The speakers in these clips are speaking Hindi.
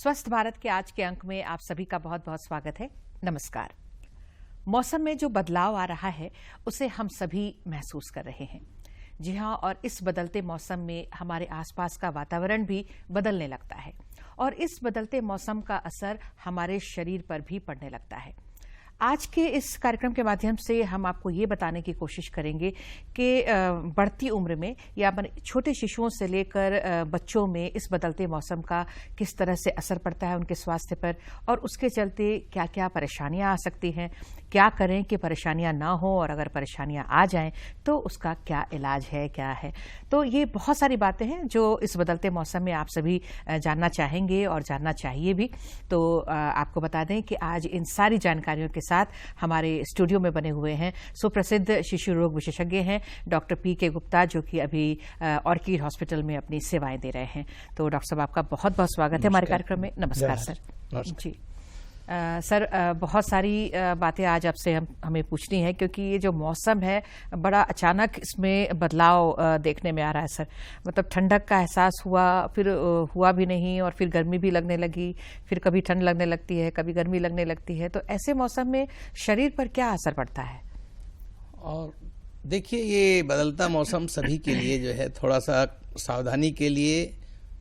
स्वस्थ भारत के आज के अंक में आप सभी का बहुत बहुत स्वागत है। नमस्कार। मौसम में जो बदलाव आ रहा है उसे हम सभी महसूस कर रहे हैं। जी हाँ, और इस बदलते मौसम में हमारे आसपास का वातावरण भी बदलने लगता है और इस बदलते मौसम का असर हमारे शरीर पर भी पड़ने लगता है। आज के इस कार्यक्रम के माध्यम से हम आपको ये बताने की कोशिश करेंगे कि बढ़ती उम्र में या छोटे शिशुओं से लेकर बच्चों में इस बदलते मौसम का किस तरह से असर पड़ता है उनके स्वास्थ्य पर और उसके चलते क्या क्या परेशानियां आ सकती हैं, क्या करें कि परेशानियां ना हो और अगर परेशानियां आ जाएं तो उसका क्या इलाज है, क्या है। तो ये बहुत सारी बातें हैं जो इस बदलते मौसम में आप सभी जानना चाहेंगे और जानना चाहिए भी। तो आपको बता दें कि आज इन सारी जानकारियों के साथ हमारे स्टूडियो में बने हुए हैं सुप्रसिद्ध शिशु रोग विशेषज्ञ हैं डॉक्टर पी.के. गुप्ता, जो कि अभी ऑर्किड हॉस्पिटल में अपनी सेवाएं दे रहे हैं। तो डॉक्टर साहब, आपका बहुत बहुत स्वागत है हमारे कार्यक्रम में। नमस्कार सर। जी सर, बहुत सारी बातें आज आपसे हमें पूछनी है क्योंकि ये जो मौसम है बड़ा अचानक इसमें बदलाव देखने में आ रहा है सर। मतलब ठंडक का एहसास हुआ, फिर हुआ भी नहीं और फिर गर्मी भी लगने लगी, फिर कभी ठंड लगने लगती है, कभी गर्मी लगने लगती है। तो ऐसे मौसम में शरीर पर क्या असर पड़ता है? और देखिए, ये बदलता मौसम सभी के लिए जो है थोड़ा सा सावधानी के लिए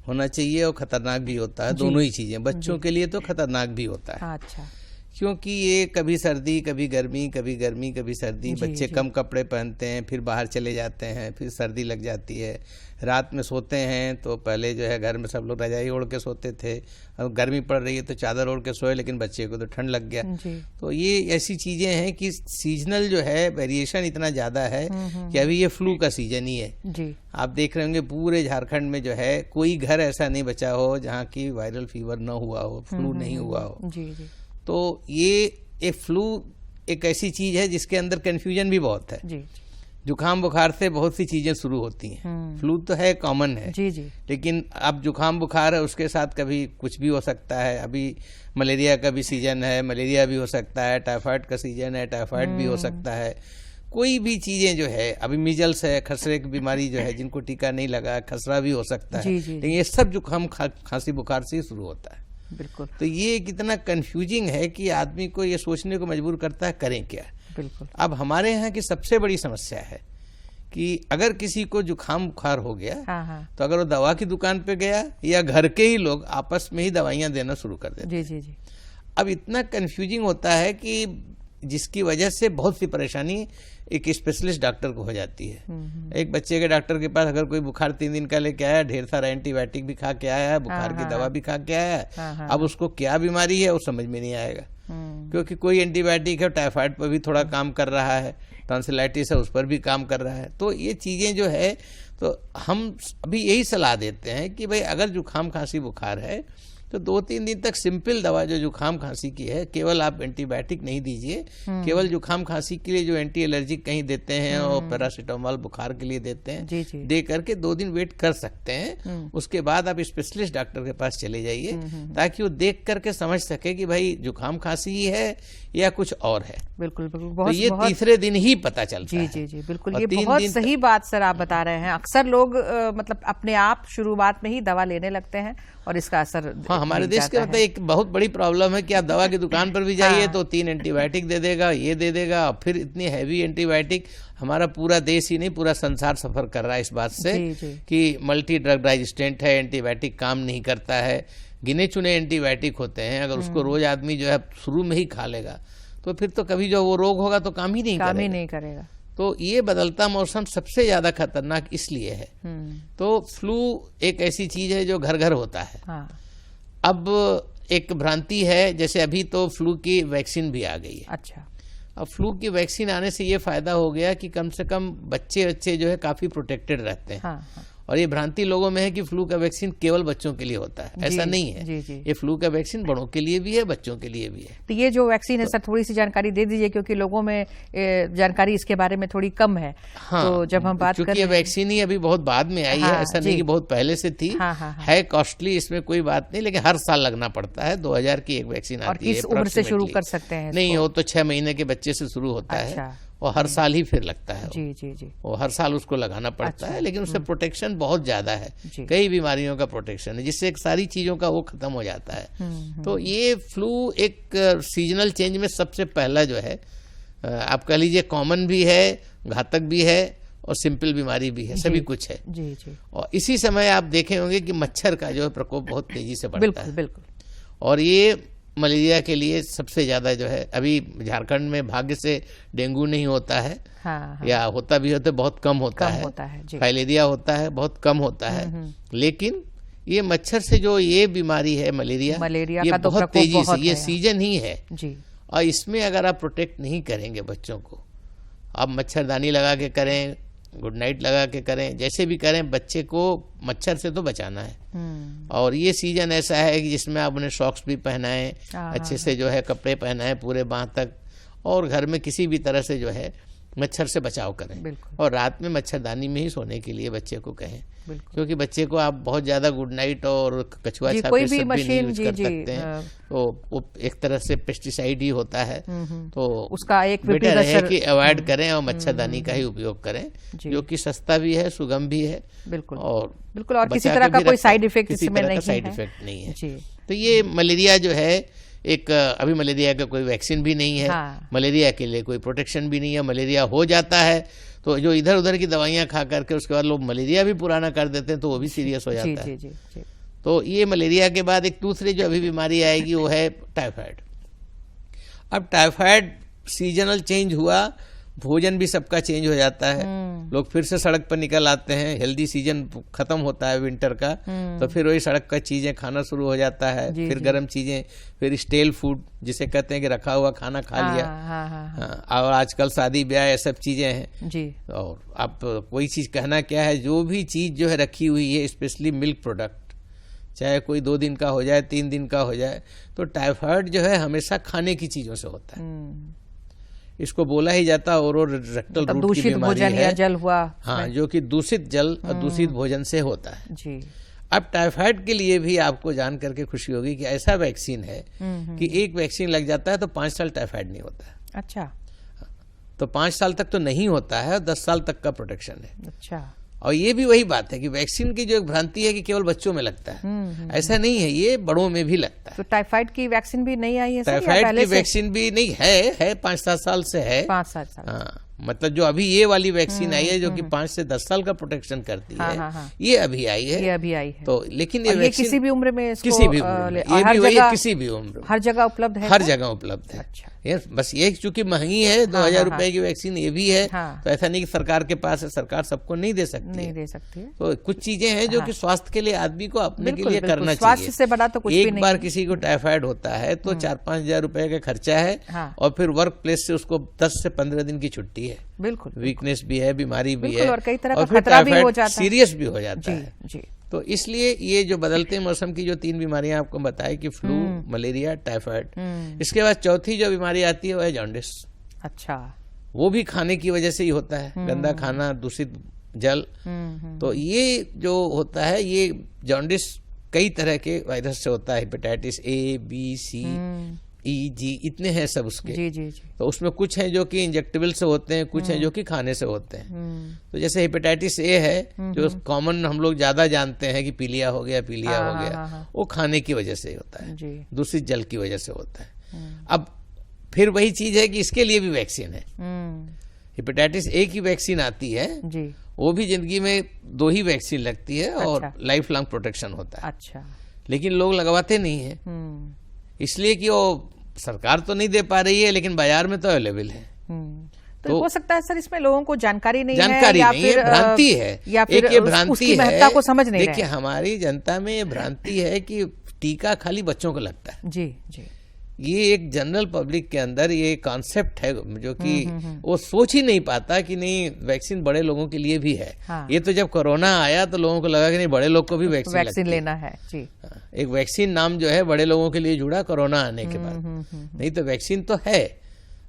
होना चाहिए और खतरनाक भी होता है। दोनों ही चीजें, बच्चों के लिए तो खतरनाक भी होता है। अच्छा। क्योंकि ये कभी सर्दी कभी गर्मी, कभी गर्मी कभी सर्दी, बच्चे कम कपड़े पहनते हैं, फिर बाहर चले जाते हैं, फिर सर्दी लग जाती है। रात में सोते हैं तो पहले जो है घर में सब लोग रजाई ओढ़ के सोते थे, अब गर्मी पड़ रही है तो चादर ओढ़ के सोए, लेकिन बच्चे को तो ठंड लग गया। तो ये ऐसी चीजें हैं कि सीजनल जो है वेरिएशन इतना ज्यादा है कि अभी ये फ्लू का सीजन ही है। जी। आप देख रहे होंगे पूरे झारखंड में जो है कोई घर ऐसा नहीं बचा हो जहाँ की वायरल फीवर न हुआ हो, फ्लू नहीं हुआ हो। जी। तो ये एक फ्लू एक ऐसी चीज है जिसके अंदर कंफ्यूजन भी बहुत है। जी। जुकाम बुखार से बहुत सी चीजें शुरू होती हैं। फ्लू तो है, कॉमन है। जी जी। लेकिन अब जुकाम बुखार है, उसके साथ कभी कुछ भी हो सकता है। अभी मलेरिया का भी सीजन है, मलेरिया भी हो सकता है। टाइफाइड का सीजन है, टाइफाइड भी हो सकता है। कोई भी चीजें जो है, अभी मीजल्स है, खसरे की बीमारी जो है, जिनको टीका नहीं लगा, खसरा भी हो सकता है। लेकिन ये सब जुकाम खांसी बुखार से ही शुरू होता है। बिल्कुल। तो ये कितना कंफ्यूजिंग है कि आदमी को ये सोचने को मजबूर करता है करें क्या। बिल्कुल। अब हमारे यहाँ की सबसे बड़ी समस्या है कि अगर किसी को जुकाम बुखार हो गया, तो अगर वो दवा की दुकान पे गया या घर के ही लोग आपस में ही दवाइयां देना शुरू कर देते हैं। जी जी जी। अब इतना कंफ्यूजिंग होता है कि जिसकी वजह से बहुत सी परेशानी एक स्पेशलिस्ट डॉक्टर को हो जाती है। एक बच्चे के डॉक्टर के पास अगर कोई बुखार 3 दिन का लेके आया, ढेर सारा एंटीबायोटिक भी खा के आया है, बुखार की दवा भी खा के आया है, अब उसको क्या बीमारी है वो समझ में नहीं आएगा। क्योंकि कोई एंटीबायोटिक है टाइफाइड पर भी थोड़ा काम कर रहा है, टॉन्सिलाइटिस है उस पर भी काम कर रहा है। तो ये चीजें जो है, तो हम अभी यही सलाह देते हैं कि भाई अगर जुकाम खांसी बुखार है तो 2-3 दिन तक सिंपल दवा जो जुकाम खांसी की है, केवल आप एंटीबायोटिक नहीं दीजिए, केवल जुकाम खांसी के लिए जो एंटी एलर्जिक कहीं देते हैं और पैरासीटामोल बुखार के लिए देते हैं, दे करके 2 दिन वेट कर सकते हैं। उसके बाद आप स्पेशलिस्ट डॉक्टर के पास चले जाइए ताकि वो देख करके समझ सके कि भाई जुकाम खांसी ही है या कुछ और है। बिल्कुल बिल्कुल। तो ये तीसरे दिन ही पता चलता है। जी जी बिल्कुल। ये बहुत सही बात सर आप बता रहे हैं। अक्सर लोग मतलब अपने आप शुरुआत में ही दवा लेने लगते हैं और इसका असर हमारे देश के मतलब एक बहुत बड़ी प्रॉब्लम है कि आप दवा की दुकान पर भी जाइए तो 3 एंटीबायोटिक दे देगा, ये दे देगा, फिर इतनी हैवी एंटीबायोटिक। हमारा पूरा देश ही नहीं, पूरा संसार सफर कर रहा है इस बात से कि मल्टी ड्रग रेजिस्टेंट है, एंटीबायोटिक काम नहीं करता है। गिने चुने एंटीबायोटिक होते हैं, अगर उसको रोज आदमी जो है शुरू में ही खा लेगा तो फिर तो कभी जो वो रोग होगा तो काम ही नहीं करेगा। तो ये बदलता मौसम सबसे ज्यादा खतरनाक इसलिए है। तो फ्लू एक ऐसी चीज है जो घर घर होता है। अब एक भ्रांति है, जैसे अभी तो फ्लू की वैक्सीन भी आ गई है। अच्छा। अब फ्लू की वैक्सीन आने से ये फायदा हो गया कि कम से कम बच्चे जो है काफी प्रोटेक्टेड रहते हैं। हाँ। और ये भ्रांति लोगों में है कि फ्लू का वैक्सीन केवल बच्चों के लिए होता है, ऐसा नहीं है। जी जी। ये फ्लू का वैक्सीन बड़ों के लिए भी है, बच्चों के लिए भी है। तो ये जो वैक्सीन है सर, थोड़ी सी जानकारी दे दीजिए क्योंकि लोगों में जानकारी इसके बारे में थोड़ी कम है। हाँ, तो जब हम बात करें, वैक्सीन ही अभी बहुत बाद में आई है, ऐसा नहीं कि बहुत पहले से थी। है कॉस्टली, इसमें कोई बात नहीं, लेकिन हर साल लगना पड़ता है। 2000 की एक वैक्सीन आती है। किस उम्र से शुरू कर सकते हैं? नहीं, वो तो 6 महीने के बच्चे से शुरू होता है और हर साल ही फिर लगता है। जी जी जी। और हर साल उसको लगाना पड़ता है, लेकिन उससे प्रोटेक्शन बहुत ज्यादा है, कई बीमारियों का प्रोटेक्शन है, जिससे सारी चीजों का वो खत्म हो जाता है। तो ये फ्लू एक सीजनल चेंज में सबसे पहला जो है, आप कह लीजिए कॉमन भी है, घातक भी है और सिंपल बीमारी भी है, सभी कुछ है। जी जी। और इसी समय आप देखे होंगे कि मच्छर का जो है प्रकोप बहुत तेजी से बढ़ता है। बिल्कुल। और ये मलेरिया के लिए सबसे ज्यादा जो है, अभी झारखंड में भाग्य से डेंगू नहीं होता है। हाँ। या होता भी होता है बहुत कम होता है, फाइलेरिया होता है बहुत कम होता है, लेकिन ये मच्छर से जो ये बीमारी है मलेरिया ये का बहुत तेजी से, ये है। सीजन ही है जी। और इसमें अगर आप प्रोटेक्ट नहीं करेंगे बच्चों को, आप मच्छरदानी लगा के करें, गुड नाइट लगा के करें, जैसे भी करें, बच्चे को मच्छर से तो बचाना है। और ये सीजन ऐसा है कि जिसमें आप उन्हें सॉक्स भी पहनाएं, अच्छे से जो है कपड़े पहनाएं पूरे बांह तक, और घर में किसी भी तरह से जो है मच्छर से बचाव करें। और रात में मच्छरदानी में ही सोने के लिए बच्चे को कहें, क्योंकि बच्चे को आप बहुत ज्यादा गुड नाइट और कछुआ छापे सब भी नहीं यूज कर सकते हैं, तो वो एक तरह से पेस्टिसाइड ही होता है। तो उसका एक बेटर है कि अवॉइड करें और मच्छरदानी का ही उपयोग करें, जो कि सस्ता भी है, सुगम भी है। और किसी तरह का कोई साइड इफेक्ट इसमें नहीं है। तो ये मलेरिया जो है एक, अभी मलेरिया का कोई वैक्सीन भी नहीं है, मलेरिया के लिए कोई प्रोटेक्शन भी नहीं है। मलेरिया हो जाता है तो जो इधर उधर की दवाइयां खा करके उसके बाद लोग मलेरिया भी पुराना कर देते हैं, तो वो भी सीरियस हो जाता है। तो ये मलेरिया के बाद एक दूसरी जो अभी बीमारी आएगी वो है टाइफाइड। अब टाइफाइड सीजनल चेंज हुआ, भोजन भी सबका चेंज हो जाता है, लोग फिर से सड़क पर निकल आते हैं, हेल्दी सीजन खत्म होता है विंटर का, तो फिर वही सड़क का चीजें खाना शुरू हो जाता है, फिर गर्म चीजें, फिर स्टेल फूड जिसे कहते हैं कि रखा हुआ खाना खा लिया। और आजकल शादी ब्याह ये सब चीजें हैं जी। और आप कोई चीज कहना क्या है, जो भी चीज जो है रखी हुई है, स्पेशली मिल्क प्रोडक्ट, चाहे कोई 2 दिन का हो जाए, 3 दिन का हो जाए, तो टाइफाइड जो है हमेशा खाने की चीजों से होता है। इसको बोला ही जाता है और रेक्टल रूट की बीमारी है, या जल हुआ, हाँ, जो कि दूषित जल और दूषित भोजन से होता है जी। अब टाइफाइड के लिए भी आपको जान करके खुशी होगी कि ऐसा वैक्सीन है कि एक वैक्सीन लग जाता है तो 5 साल टाइफाइड नहीं होता है। अच्छा। तो 5 साल तक तो नहीं होता है और 10 साल तक का प्रोटेक्शन है। अच्छा। और ये भी वही बात है कि वैक्सीन की जो एक भ्रांति है कि केवल बच्चों में लगता है, ऐसा नहीं है, ये बड़ों में भी लगता है। तो टाइफाइड की वैक्सीन भी नहीं आई है? टाइफाइड की वैक्सीन भी नहीं है 5-7 साल से है। 5-7 साल। हाँ, मतलब जो अभी ये वाली वैक्सीन आई है जो कि 5 से 10 साल का प्रोटेक्शन करती है, ये अभी आई है। ये अभी आई है। तो लेकिन ये किसी भी उम्र में, किसी भी उम्र में, ये भी वही किसी भी उम्र, हर जगह उपलब्ध है, हर जगह उपलब्ध है। अच्छा। बस ये चूंकि महंगी है, 2000 रुपए की वैक्सीन ये भी है, तो ऐसा नहीं कि सरकार के पास है, सरकार सबको नहीं दे सकती है। तो कुछ चीजें हैं जो कि स्वास्थ्य के लिए आदमी को अपने के लिए करना चाहिए। स्वास्थ्य से बड़ा तो कुछ भी नहीं। एक बार किसी को टाइफाइड होता है तो 4-5 हजार रुपए का खर्चा है, और फिर वर्क प्लेस से उसको 10 से 15 दिन की छुट्टी है। बिल्कुल। वीकनेस भी है, बीमारी भी है, और कई तरह का खतरा भी हो जाता है, सीरियस भी हो जाता है। तो इसलिए ये जो बदलते मौसम की जो 3 बीमारियां आपको बताई कि फ्लू, मलेरिया, टाइफाइड, इसके बाद चौथी जो बीमारी आती है वो है जॉन्डिस। अच्छा। वो भी खाने की वजह से ही होता है, गंदा खाना, दूषित जल। तो ये जो होता है, ये जॉन्डिस कई तरह के वायरस से होता है, hepatitis A, B, C, E, G, इतने हैं सब उसके। जी। तो उसमें कुछ हैं जो कि इंजेक्टेबल से होते हैं, कुछ हैं जो कि खाने से होते हैं। तो जैसे हेपेटाइटिस A है जो कॉमन हम लोग ज्यादा जानते हैं कि पीलिया हो गया, वो खाने की वजह से होता है, दूषित जल की वजह से होता है। अब फिर वही चीज है कि इसके लिए भी वैक्सीन है। हेपेटाइटिस A की वैक्सीन आती है जी। वो भी जिंदगी में 2 ही वैक्सीन लगती है। अच्छा। और लाइफ लॉन्ग प्रोटेक्शन होता है। अच्छा। लेकिन लोग लगवाते नहीं है, इसलिए कि वो सरकार तो नहीं दे पा रही है, लेकिन बाजार में तो अवेलेबल है। तो हो सकता है सर इसमें लोगों को जानकारी नहीं है, भ्रांति है, या फिर एक ये भ्रांति उसकी महत्ता को समझ नहीं। देखिए, हमारी जनता में ये भ्रांति है कि टीका खाली बच्चों को लगता है। जी जी। ये एक जनरल पब्लिक के अंदर ये कॉन्सेप्ट है जो कि वो सोच ही नहीं पाता कि नहीं वैक्सीन बड़े लोगों के लिए भी है। हाँ। ये तो जब कोरोना आया तो लोगों को लगा कि नहीं बड़े लोग को भी वैक्सीन लेना है जी। एक वैक्सीन नाम जो है बड़े लोगों के लिए जुड़ा कोरोना आने के बाद। नहीं तो वैक्सीन तो है।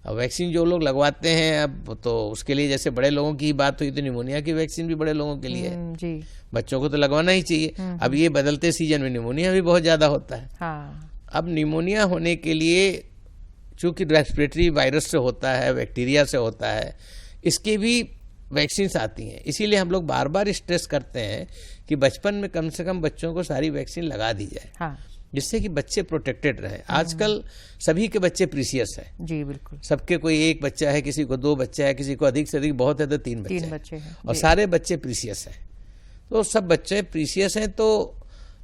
अब वैक्सीन जो लोग लगवाते हैं अब तो उसके लिए, जैसे बड़े लोगों की बात हुई तो निमोनिया की वैक्सीन भी बड़े लोगों के लिए है जी। बच्चों को तो लगवाना ही चाहिए। अब ये बदलते सीजन में निमोनिया भी बहुत ज्यादा होता है। हाँ। अब निमोनिया होने के लिए चूँकि रेस्पिरेटरी वायरस से होता है, बैक्टीरिया से होता है, इसके भी वैक्सीन्स आती हैं। इसीलिए हम लोग बार बार स्ट्रेस करते हैं कि बचपन में कम से कम बच्चों को सारी वैक्सीन लगा दी जाए। हाँ। जिससे कि बच्चे प्रोटेक्टेड रहे। आजकल सभी के बच्चे प्रीसियस है जी, बिल्कुल। सबके कोई एक बच्चा है, किसी को 2 बच्चा है, किसी को अधिक से अधिक बहुत है तो 3 बच्चे हैं और सारे बच्चे प्रीसियस हैं। तो सब बच्चे प्रीसियस हैं, तो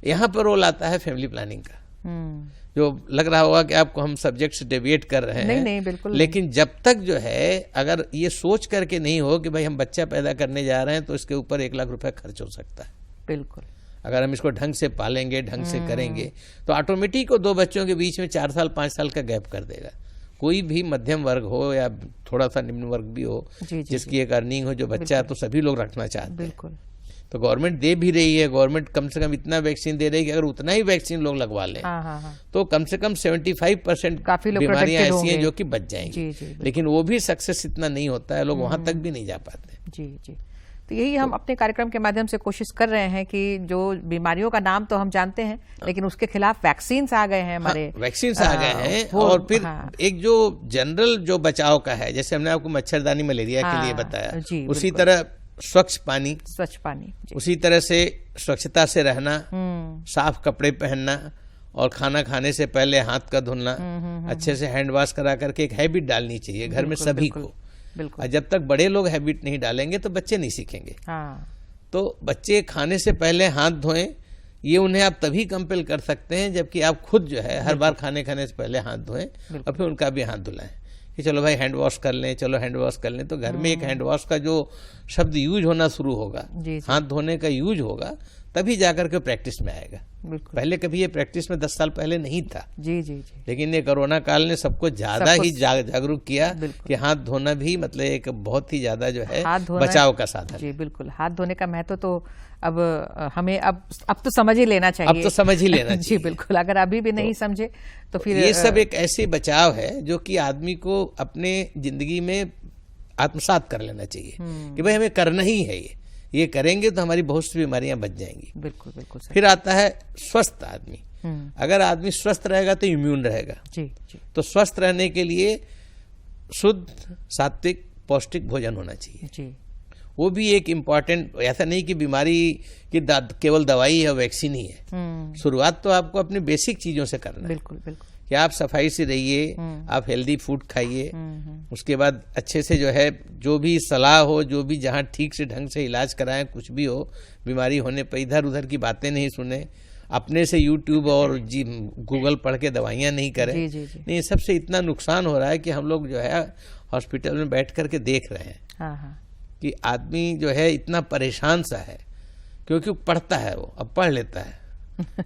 यहाँ पर रोल आता है फैमिली प्लानिंग का। जो लग रहा होगा कि आपको हम सब्जेक्ट से डेविएट कर रहे हैं, नहीं बिल्कुल, लेकिन जब तक जो है अगर ये सोच करके नहीं हो कि भाई हम बच्चा पैदा करने जा रहे हैं तो इसके ऊपर 1 लाख रुपए खर्च हो सकता है। बिल्कुल। अगर हम इसको ढंग से पालेंगे, ढंग से करेंगे तो ऑटोमेटिक को 2 बच्चों के बीच में 4 साल 5 साल का गैप कर देगा। कोई भी मध्यम वर्ग हो या थोड़ा सा निम्न वर्ग भी हो, जिसकी एक अर्निंग हो, जो बच्चा है तो सभी लोग रखना चाहते हैं। तो गवर्नमेंट दे भी रही है, गवर्नमेंट कम से कम इतना वैक्सीन दे रही है कि अगर उतना ही वैक्सीन लोग लगवा लें तो कम से कम 75% बीमारियां ऐसी हैं जो कि बच जाएंगी। लेकिन वो भी सक्सेस इतना नहीं होता है, लोग वहां तक भी नहीं जा पाते। जी जी। तो यही हम अपने कार्यक्रम के माध्यम से कोशिश कर रहे हैं कि जो बीमारियों का नाम तो हम जानते हैं, लेकिन उसके खिलाफ वैक्सीन्स आ गए हैं हमारे। वैक्सीन्स आ गए हैं और फिर एक जो जनरल जो बचाव का है, जैसे हमने आपको मच्छरदानी मलेरिया के लिए बताया, उसी तरह स्वच्छ पानी, उसी तरह से स्वच्छता से रहना, साफ कपड़े पहनना और खाना खाने से पहले हाथ का धुलना, अच्छे से हैंड वॉश करा करके एक हैबिट डालनी चाहिए घर में सभी को। और जब तक बड़े लोग हैबिट नहीं डालेंगे तो बच्चे नहीं सीखेंगे। तो बच्चे खाने से पहले हाथ धोएं, ये उन्हें आप तभी कंपेल कर सकते हैं जबकि आप खुद जो है हर बार खाने से पहले हाथ धोएं और फिर उनका भी हाथ धुलाएं कि चलो भाई हैंड वॉश कर लें, चलो हैंड वॉश कर लें। तो घर में एक हैंड वॉश का जो शब्द यूज होना शुरू होगा, हाथ धोने का यूज होगा, तभी जाकर के प्रैक्टिस में आएगा। पहले कभी ये प्रैक्टिस में 10 साल पहले नहीं था। जी जी जी। लेकिन ये कोरोना काल ने सबको ज्यादा ही जागरूक किया कि हाथ धोना भी मतलब एक बहुत ही ज्यादा जो है बचाव का साधन। जी बिल्कुल। हाथ धोने का महत्व तो अब हमें अब तो समझ ही लेना चाहिए। अब तो समझ ही लेना चाहिए। जी बिल्कुल। अगर अभी भी नहीं समझे तो फिर ये सब एक ऐसे बचाव है जो कि आदमी को अपने जिंदगी में आत्मसात कर लेना चाहिए कि भाई हमें करना ही है। ये करेंगे तो हमारी बहुत सी बीमारियां बच जाएंगी। बिल्कुल बिल्कुल। फिर आता है स्वस्थ आदमी। अगर आदमी स्वस्थ रहेगा तो इम्यून रहेगा। जी जी। तो स्वस्थ रहने के लिए शुद्ध, सात्विक, पौष्टिक भोजन होना चाहिए। जी। वो भी एक इम्पॉर्टेंट, ऐसा नहीं कि बीमारी की केवल दवाई या वैक्सीन ही है। शुरुआत तो आपको अपनी बेसिक चीजों से करना है। बिल्कुल बिल्कुल। कि आप सफाई से रहिए, आप हेल्दी फूड खाइए, उसके बाद अच्छे से जो है जो भी सलाह हो, जो भी जहाँ ठीक से ढंग से इलाज कराएं, कुछ भी हो बीमारी होने पर इधर उधर की बातें नहीं सुने, अपने से यूट्यूब और गूगल पढ़ के दवाइयाँ नहीं करें। जी, जी, जी। नहीं, सबसे इतना नुकसान हो रहा है कि हम लोग जो है हॉस्पिटल में बैठ करके देख रहे हैं कि आदमी जो है इतना परेशान सा है क्योंकि पढ़ता है, वो अब पढ़ लेता है।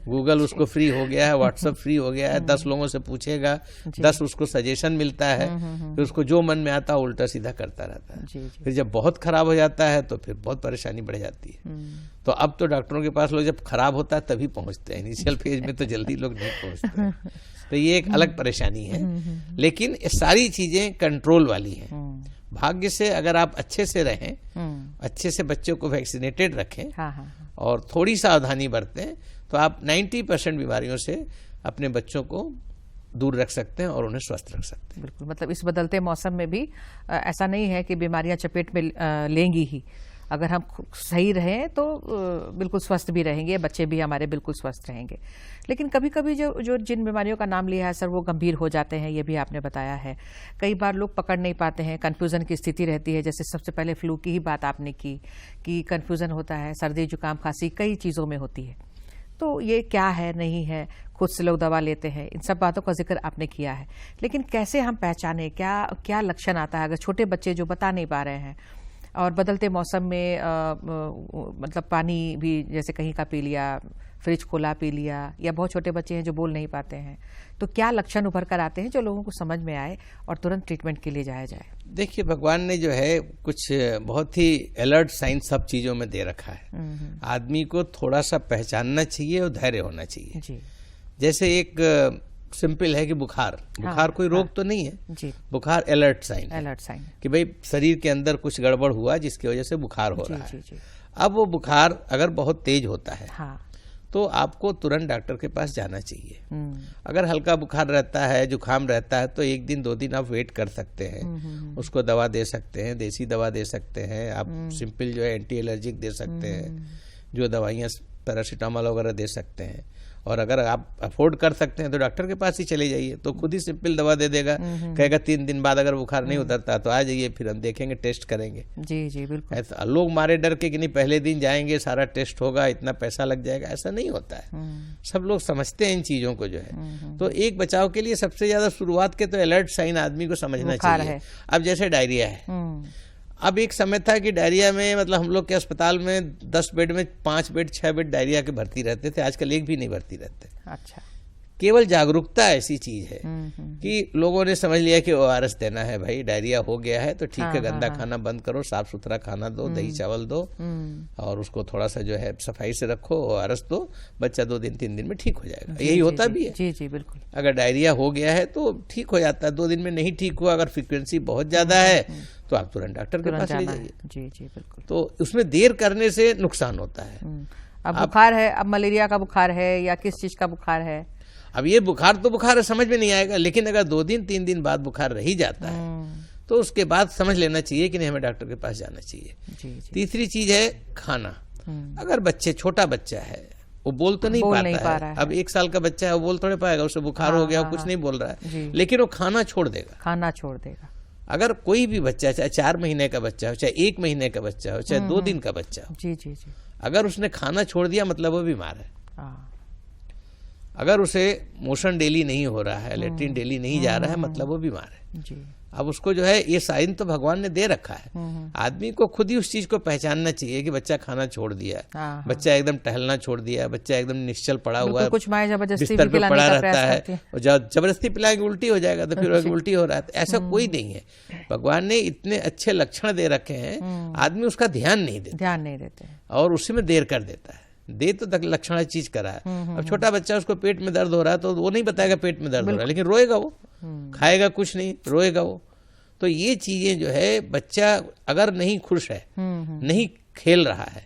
गूगल उसको फ्री हो गया है, व्हाट्सएप फ्री हो गया है, 10 लोगों से पूछेगा, 10 उसको सजेशन मिलता है, फिर उसको जो मन में आता है उल्टा सीधा करता रहता है। फिर जब बहुत खराब हो जाता है तो फिर बहुत परेशानी बढ़ जाती है। तो अब तो डॉक्टरों के पास लोग जब खराब होता है तभी पहुंचते हैं, इनिशियल फेज में तो जल्दी लोग नहीं पहुंचते। तो ये एक अलग परेशानी है, लेकिन ये सारी चीजें कंट्रोल वाली हैं। भाग्य से अगर आप अच्छे से रहें, अच्छे से बच्चों को वैक्सीनेटेड रखें और थोड़ी सावधानी बरतें तो आप 90% बीमारियों से अपने बच्चों को दूर रख सकते हैं और उन्हें स्वस्थ रख सकते हैं। बिल्कुल। मतलब इस बदलते मौसम में भी ऐसा नहीं है कि बीमारियां चपेट में लेंगी ही। अगर हम सही रहें तो बिल्कुल स्वस्थ भी रहेंगे, बच्चे भी हमारे बिल्कुल स्वस्थ रहेंगे। लेकिन कभी कभी जो जिन बीमारियों का नाम लिया है सर, वो गंभीर हो जाते हैं, ये भी आपने बताया है। कई बार लोग पकड़ नहीं पाते हैं, कन्फ्यूज़न की स्थिति रहती है। जैसे सबसे पहले फ्लू की ही बात आपने की कि कन्फ्यूज़न होता है, सर्दी जुकाम खांसी कई चीज़ों में होती है। तो ये क्या है, नहीं है, खुद से लोग दवा लेते हैं, इन सब बातों का जिक्र आपने किया है। लेकिन कैसे हम पहचाने, क्या लक्षण आता है अगर छोटे बच्चे जो बता नहीं पा रहे हैं और बदलते मौसम में मतलब पानी भी जैसे कहीं का पी लिया, फ्रिज खोला पी लिया, या बहुत छोटे बच्चे हैं जो बोल नहीं पाते हैं, तो क्या लक्षण उभर कर आते हैं जो लोगों को समझ में आए और तुरंत ट्रीटमेंट के लिए जाया जाए? देखिए, भगवान ने जो है कुछ बहुत ही अलर्ट साइन सब चीजों में दे रखा है। आदमी को थोड़ा सा पहचानना चाहिए और धैर्य होना चाहिए। जी। जैसे एक सिंपल है कि बुखार कोई रोग तो नहीं है जी। बुखार अलर्ट साइन कि भाई शरीर के अंदर कुछ गड़बड़ हुआ जिसकी वजह से बुखार हो रहा है। अब वो बुखार अगर बहुत तेज होता है तो आपको तुरंत डॉक्टर के पास जाना चाहिए। अगर हल्का बुखार रहता है, जुकाम रहता है, तो 1 दिन 2 दिन आप वेट कर सकते हैं, उसको दवा दे सकते हैं, देसी दवा दे सकते हैं, आप सिंपल जो है एंटी एलर्जिक दे सकते हैं, जो दवाइयाँ पैरासीटामोल वगैरह दे सकते हैं। और अगर आप अफोर्ड कर सकते हैं तो डॉक्टर के पास ही चले जाइए, तो खुद ही सिंपल दवा दे देगा, कहेगा 3 दिन बाद अगर बुखार नहीं उतरता तो आ जाइए, फिर हम देखेंगे, टेस्ट करेंगे। जी जी बिल्कुल। ऐसा लोग मारे डर के कि नहीं पहले दिन जाएंगे, सारा टेस्ट होगा, इतना पैसा लग जाएगा, ऐसा नहीं होता है। सब लोग समझते हैं इन चीजों को जो है। तो एक बचाव के लिए सबसे ज्यादा शुरुआत के तो अलर्ट साइन आदमी को समझना चाहिए। अब जैसे डायरिया है, अब एक समय था कि डायरिया में मतलब हम लोग के अस्पताल में 10 बेड में 5 बेड 6 बेड डायरिया के भर्ती रहते थे, आजकल एक भी नहीं भर्ती रहते। अच्छा। केवल जागरूकता ऐसी चीज है कि लोगों ने समझ लिया कि ORS देना है, भाई डायरिया हो गया है तो ठीक है, गंदा खाना बंद करो, साफ सुथरा खाना दो, दही चावल दो, और उसको थोड़ा सा जो है सफाई से रखो, ORS दो, बच्चा 2 दिन 3 दिन में ठीक हो जाएगा। यही होता भी है। जी जी बिल्कुल। अगर डायरिया हो गया है तो ठीक हो जाता है, 2 दिन में नहीं ठीक हुआ, अगर फ्रीक्वेंसी बहुत ज्यादा है तो आप तुरंत डॉक्टर के पास ले जाइए। जी जी बिल्कुल। तो उसमें देर करने से नुकसान होता है। अब बुखार है, अब मलेरिया का बुखार है या किस चीज का बुखार है? अब ये बुखार तो बुखार है, समझ में नहीं आएगा, लेकिन अगर 2 दिन 3 दिन बाद बुखार रह ही जाता है तो उसके बाद समझ लेना चाहिए कि नहीं, हमें डॉक्टर के पास जाना चाहिए। जी जी। तीसरी चीज है खाना। अगर छोटा बच्चा है, वो बोल तो नहीं पाता है। अब 1 साल का बच्चा है, वो बोल थोड़े पाएगा, उसे बुखार हो गया, कुछ नहीं बोल रहा है, लेकिन वो खाना छोड़ देगा। अगर कोई भी बच्चा, चाहे 4 महीने का बच्चा हो, चाहे 1 महीने का बच्चा हो, चाहे 2 दिन का बच्चा हो, जी जी जी, अगर उसने खाना छोड़ दिया मतलब वो बीमार है। अगर उसे मोशन डेली नहीं हो रहा है, लेट्रिन डेली नहीं जा रहा है, मतलब वो बीमार है। जी। अब उसको जो है ये साइन तो भगवान ने दे रखा है, आदमी को खुद ही उस चीज को पहचानना चाहिए कि बच्चा खाना छोड़ दिया, बच्चा एकदम टहलना छोड़ दिया, बच्चा एकदम निश्चल पड़ा हुआ है, कुछ माए जबरदस्ती बिस्तर पे पड़ा रहता है, और जबरदस्ती पिलाएंगे उल्टी हो जाएगा, तो फिर उल्टी हो रहा है। ऐसा कोई नहीं है। भगवान ने इतने अच्छे लक्षण दे रखे हैं, आदमी उसका ध्यान नहीं देते और उसी में देर कर देता है। दे तो लक्षण चीज करा है। अब छोटा बच्चा, उसको पेट में दर्द हो रहा है तो वो नहीं बताएगा पेट में दर्द हो रहा है, लेकिन रोएगा वो, खाएगा कुछ नहीं, रोएगा वो। तो ये चीजें जो है, बच्चा अगर नहीं खुश है, नहीं खेल रहा है,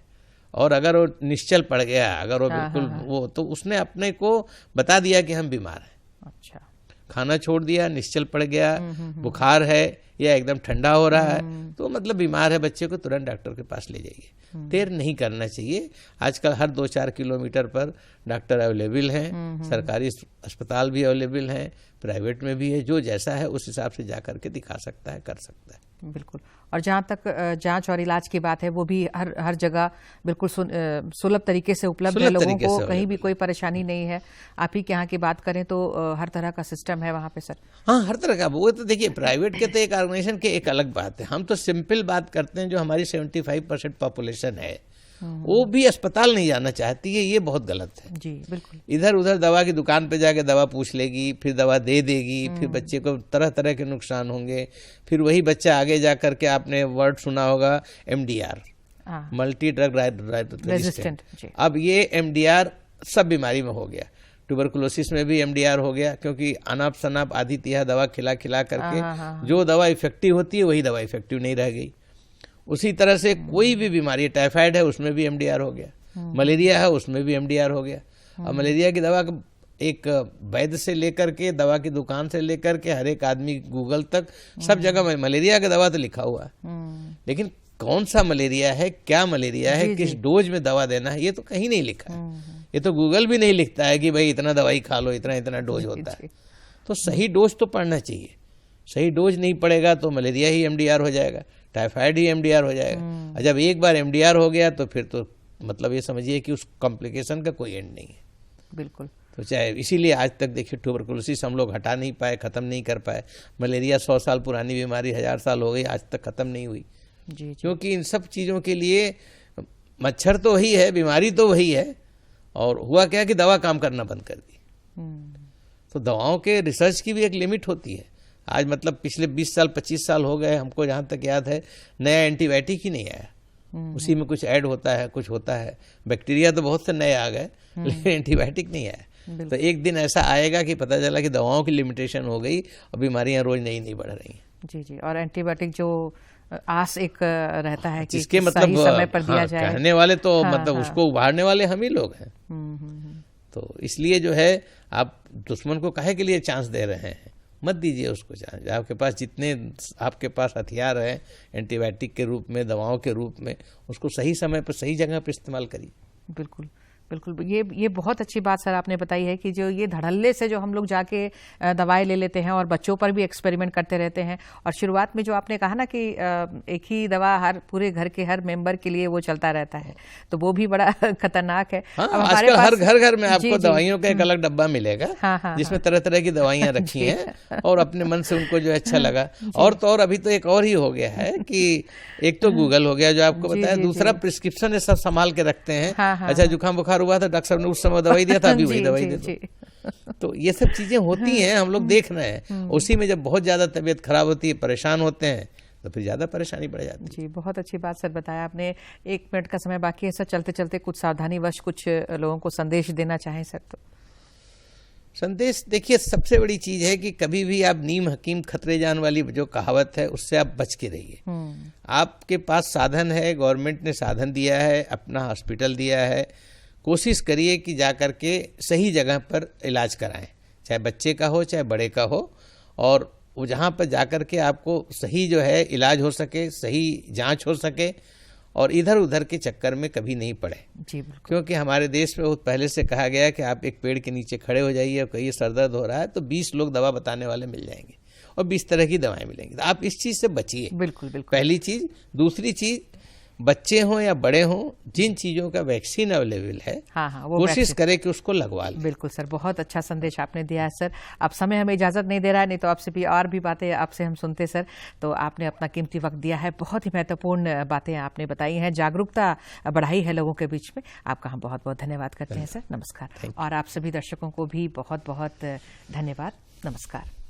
और अगर वो निश्चल पड़ गया, अगर वो बिल्कुल वो, तो उसने अपने को बता दिया कि हम बीमार हैं। अच्छा। खाना छोड़ दिया, निश्चल पड़ गया, बुखार है या एकदम ठंडा हो रहा है, तो मतलब बीमार है, बच्चे को तुरंत डॉक्टर के पास ले जाइए। देर नहीं करना चाहिए। आजकल हर 2-4 किलोमीटर पर डॉक्टर अवेलेबल हैं, सरकारी अस्पताल भी अवेलेबल हैं, प्राइवेट में भी है, जो जैसा है उस हिसाब से जा करके दिखा सकता है, कर सकता है। बिल्कुल। और जहाँ तक जांच और इलाज की बात है, वो भी हर जगह बिल्कुल सुलभ तरीके से उपलब्ध है, लोगों को कहीं भी कोई परेशानी नहीं है। आप ही के यहाँ की बात करें तो हर तरह का सिस्टम है वहाँ पे सर। हाँ, हर तरह का। वो तो देखिए, प्राइवेट के तो एक ऑर्गेनाइजेशन के एक अलग बात है, हम तो सिंपल बात करते हैं, जो हमारी 75% पॉपुलेशन है वो भी अस्पताल नहीं जाना चाहती है, ये बहुत गलत है। जी बिल्कुल। इधर उधर दवा की दुकान पे जाके दवा पूछ लेगी, फिर दवा दे देगी, फिर बच्चे को तरह तरह के नुकसान होंगे। फिर वही बच्चा आगे जा करके, आपने वर्ड सुना होगा MDR, मल्टी ड्रग रेजिस्टेंट। अब ये MDR सब बीमारी में हो गया। ट्यूबरकुलोसिस में भी MDR हो गया, क्योंकि अनाप शनाप आधी तिहा दवा खिला करके जो दवा इफेक्टिव होती है वही दवा इफेक्टिव नहीं रह गई। उसी तरह से कोई भी बीमारी, टाइफाइड है उसमें भी MDR हो गया, मलेरिया है उसमें भी MDR हो गया। और मलेरिया की दवा एक वैद्य से लेकर के, दवा की दुकान से लेकर के, हर एक आदमी, गूगल तक, सब जगह मलेरिया की दवा तो लिखा हुआ है, लेकिन कौन सा मलेरिया है, क्या मलेरिया है, किस डोज में दवा देना है, ये तो कहीं नहीं लिखा है। ये तो गूगल भी नहीं लिखता है कि भाई इतना दवाई खा लो, इतना इतना डोज होता है। तो सही डोज तो पढ़ना चाहिए। सही डोज नहीं पड़ेगा तो मलेरिया ही MDR हो जाएगा, टाइफाइड ही MDR हो जाएगा। और जब एक बार MDR हो गया तो फिर तो मतलब ये समझिए कि उस कॉम्प्लिकेशन का कोई एंड नहीं है। बिल्कुल। तो चाहे इसीलिए आज तक देखिए ट्यूबरकुलोसिस हम लोग हटा नहीं पाए, खत्म नहीं कर पाए। मलेरिया 100 साल पुरानी बीमारी 1000 साल हो गई, आज तक खत्म नहीं हुई। जी। क्योंकि इन सब चीज़ों के लिए मच्छर तो वही है, बीमारी तो वही है, और हुआ क्या कि दवा काम करना बंद कर दी। तो दवाओं के रिसर्च की भी एक लिमिट होती है। आज मतलब पिछले 20 साल 25 साल हो गए, हमको जहाँ तक याद है नया एंटीबायोटिक ही नहीं आया। उसी में कुछ ऐड होता है, कुछ होता है। बैक्टीरिया तो बहुत से नए आ गए, लेकिन एंटीबायोटिक नहीं आया। तो एक दिन ऐसा आएगा कि पता चला कि दवाओं की लिमिटेशन हो गई और बीमारियां रोज नई नई बढ़ रही हैं। जी जी। और एंटीबायोटिक जो आस एक रहता है कि जिसके मतलब सही समय पर दिया जाए, कहने वाले तो मतलब उसको उभारने वाले हम ही लोग हैं। तो इसलिए जो है आप दुश्मन को काहे के लिए चांस दे रहे हैं, मत दीजिए उसको चांस। आपके पास जितने आपके पास हथियार हैं एंटीबायोटिक के रूप में, दवाओं के रूप में, उसको सही समय पर सही जगह पर इस्तेमाल करिए। बिल्कुल बिल्कुल, ये बहुत अच्छी बात सर आपने बताई है कि जो ये धड़ल्ले से जो हम लोग जाके दवाई ले लेते हैं और बच्चों पर भी एक्सपेरिमेंट करते रहते हैं, और शुरुआत में जो आपने कहा ना कि एक ही दवा हर पूरे घर के हर मेंबर के लिए वो चलता रहता है, तो वो भी बड़ा खतरनाक है। हाँ, आजकल हर घर में आपको दवाइयों का एक अलग डब्बा मिलेगा, हाँ, जिसमें तरह तरह की दवाइयां रखी हैं और अपने मन से उनको जो अच्छा लगा। और तो और अभी तो एक और ही हो गया है कि एक तो गूगल हो गया जो आपको बताया, दूसरा प्रिस्क्रिप्शन ये सब संभाल के रखते हैं। अच्छा, जुकाम बुखार हुआ था, डॉक्टर साहब ने उस समय दवाई दिया था, अभी वही दवाई दे दो। तो ये सब चीजें होती हैं, हम लोग देख रहे हैं। उसी में जब बहुत ज्यादा तबीयत खराब होती है, परेशान होते हैं, तो फिर ज्यादा परेशानी बढ़ जाती है। जी, बहुत अच्छी बात सर बताया आपने। 1 मिनट का समय बाकी है सर, चलते चलते कुछ सावधानीवश कुछ लोगों को संदेश देना चाहें सर तो। संदेश देखिए, सबसे बड़ी चीज है कि कभी भी आप नीम हकीम खतरे जान वाली जो कहावत है उससे आप बच के रहिए। आपके पास साधन है, गवर्नमेंट ने साधन दिया है, अपना हॉस्पिटल दिया है, कोशिश करिए कि जा कर के सही जगह पर इलाज कराएं, चाहे बच्चे का हो चाहे बड़े का हो, और वो जहाँ पर जा कर के आपको सही जो है इलाज हो सके, सही जांच हो सके, और इधर उधर के चक्कर में कभी नहीं पड़े। जी, क्योंकि हमारे देश में बहुत पहले से कहा गया है कि आप एक पेड़ के नीचे खड़े हो जाइए और कहिए सर दर्द हो रहा है, तो 20 लोग दवा बताने वाले मिल जाएंगे और 20 तरह की दवाएं मिलेंगी। तो आप इस चीज़ से बचिए। बिल्कुल बिल्कुल। पहली चीज़। दूसरी चीज़, बच्चे हों या बड़े हों, जिन चीज़ों का वैक्सीन अवेलेबल है, वो कोशिश करें कि उसको लगवा लें। बिल्कुल सर, बहुत अच्छा संदेश आपने दिया है सर। अब समय हमें इजाज़त नहीं दे रहा है, नहीं तो आपसे भी और भी बातें आपसे हम सुनते सर। तो आपने अपना कीमती वक्त दिया है, बहुत ही महत्वपूर्ण बातें आपने बताई हैं, जागरूकता बढ़ाई है लोगों के बीच में। आपका हम बहुत बहुत धन्यवाद करते हैं सर। नमस्कार। और आप सभी दर्शकों को भी बहुत बहुत धन्यवाद। नमस्कार।